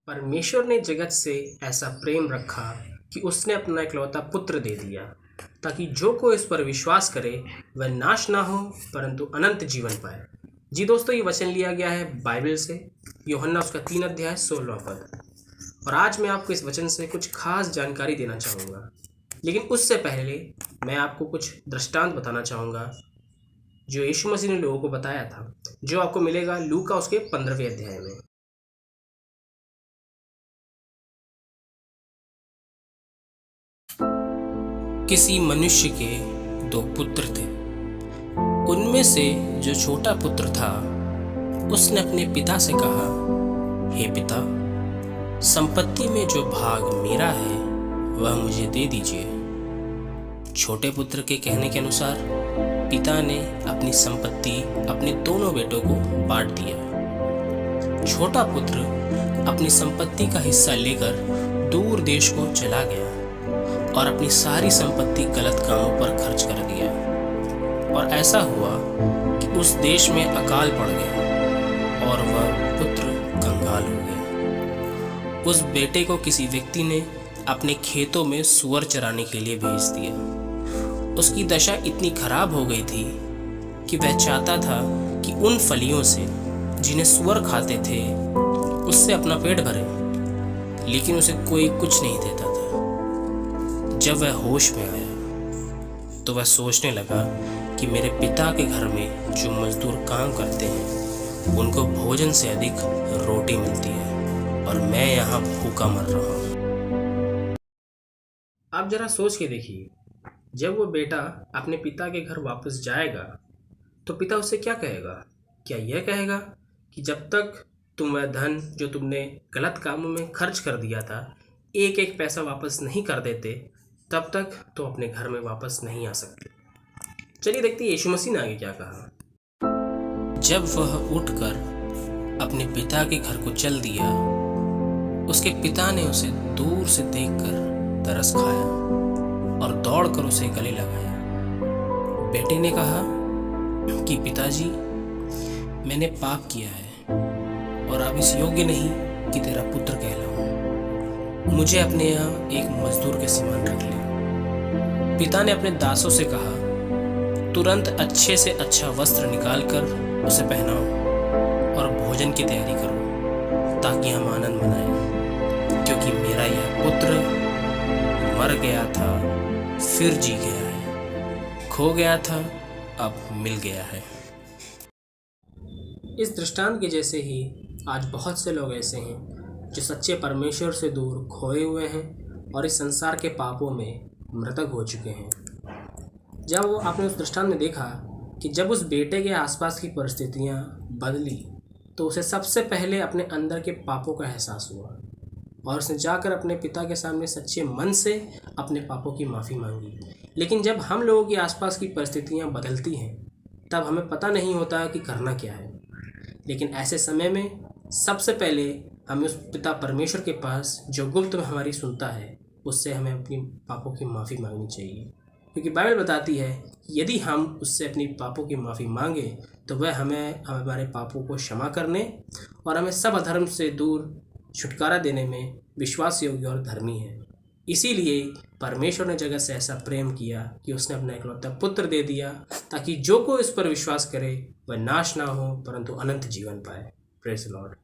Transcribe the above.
परमेश्वर ने जगत से ऐसा प्रेम रखा कि उसने अपना इकलौता पुत्र दे दिया, ताकि जो कोई इस पर विश्वास करे वह नाश ना हो परंतु अनंत जीवन पाए। जी दोस्तों, ये वचन लिया गया है बाइबल से, यूहन्ना उसका 3 अध्याय 16 पद। और आज मैं आपको इस वचन से कुछ खास जानकारी देना चाहूँगा, लेकिन उससे पहले मैं आपको कुछ दृष्टांत बताना चाहूँगा जो यीशु मसीह ने लोगों को बताया था, जो आपको मिलेगा लूका उसके 15वें अध्याय में। किसी मनुष्य के 2 पुत्र थे। उनमें से जो छोटा पुत्र था उसने अपने पिता से कहा, हे पिता, संपत्ति में जो भाग मेरा है वह मुझे दे दीजिए। छोटे पुत्र के कहने के अनुसार पिता ने अपनी संपत्ति अपने दोनों बेटों को बांट दिया। छोटा पुत्र अपनी संपत्ति का हिस्सा लेकर दूर देश को चला गया और अपनी सारी संपत्ति गलत कामों पर खर्च कर दिया। और ऐसा हुआ कि उस देश में अकाल पड़ गया और वह पुत्र कंगाल हो गया। उस बेटे को किसी व्यक्ति ने अपने खेतों में सूअर चराने के लिए भेज दिया। उसकी दशा इतनी खराब हो गई थी कि वह चाहता था कि उन फलियों से जिन्हें सूअर खाते थे उससे अपना पेट भरे, लेकिन उसे कोई कुछ नहीं देता था। जब वह होश में आया तो वह सोचने लगा कि मेरे पिता के घर में जो मजदूर काम करते हैं उनको भोजन से अधिक रोटी मिलती है और मैं यहाँ भूखा मर रहा हूँ। आप जरा सोच के देखिए, जब वो बेटा अपने पिता के घर वापस जाएगा तो पिता उससे क्या कहेगा? क्या यह कहेगा कि जब तक तुम वह धन जो तुमने गलत कामों में खर्च कर दिया था एक एक पैसा वापस नहीं कर देते, तब तक तो अपने घर में वापस नहीं आ सकते। चलिए देखते हैं यीशु मसीह ने आगे क्या कहा। जब वह उठकर अपने पिता के घर को चल दिया, उसके पिता ने उसे दूर से देखकर तरस खाया और दौड़कर उसे गले लगाया। बेटे ने कहा कि पिताजी, मैंने पाप किया है और अब इस योग्य नहीं कि तेरा पुत्र कहलाऊं। मुझे अपने यहाँ एक मजदूर के समान रख ले। पिता ने अपने दासों से कहा, तुरंत अच्छे से अच्छा वस्त्र निकालकर उसे पहनाओ और भोजन की तैयारी करो ताकि हम आनंद मनाएं, क्योंकि मेरा यह पुत्र मर गया था फिर जी गया है, खो गया था अब मिल गया है। इस दृष्टांत के जैसे ही आज बहुत से लोग ऐसे हैं जो सच्चे परमेश्वर से दूर खोए हुए हैं और इस संसार के पापों में मृतक हो चुके हैं। जब वो आपने उस दृष्टांत में देखा कि जब उस बेटे के आसपास की परिस्थितियां बदली तो उसे सबसे पहले अपने अंदर के पापों का एहसास हुआ और उसने जाकर अपने पिता के सामने सच्चे मन से अपने पापों की माफ़ी मांगी। लेकिन जब हम लोगों के आसपास की परिस्थितियां बदलती हैं तब हमें पता नहीं होता कि करना क्या है। लेकिन ऐसे समय में सबसे पहले हमें उस पिता परमेश्वर के पास जो गुप्त में हमारी सुनता है उससे हमें अपनी पापों की माफ़ी मांगनी चाहिए, क्योंकि बाइबल बताती है कि यदि हम उससे अपनी पापों की माफ़ी मांगे तो वह हमें हमारे पापों को क्षमा करने और हमें सब अधर्म से दूर छुटकारा देने में विश्वास योग्य और धर्मी है। इसीलिए परमेश्वर ने जगत से ऐसा प्रेम किया कि उसने अपना इकलौता पुत्र दे दिया, ताकि जो कोई इस पर विश्वास करे वह नाश ना हो परंतु अनंत जीवन पाए। Praise the Lord.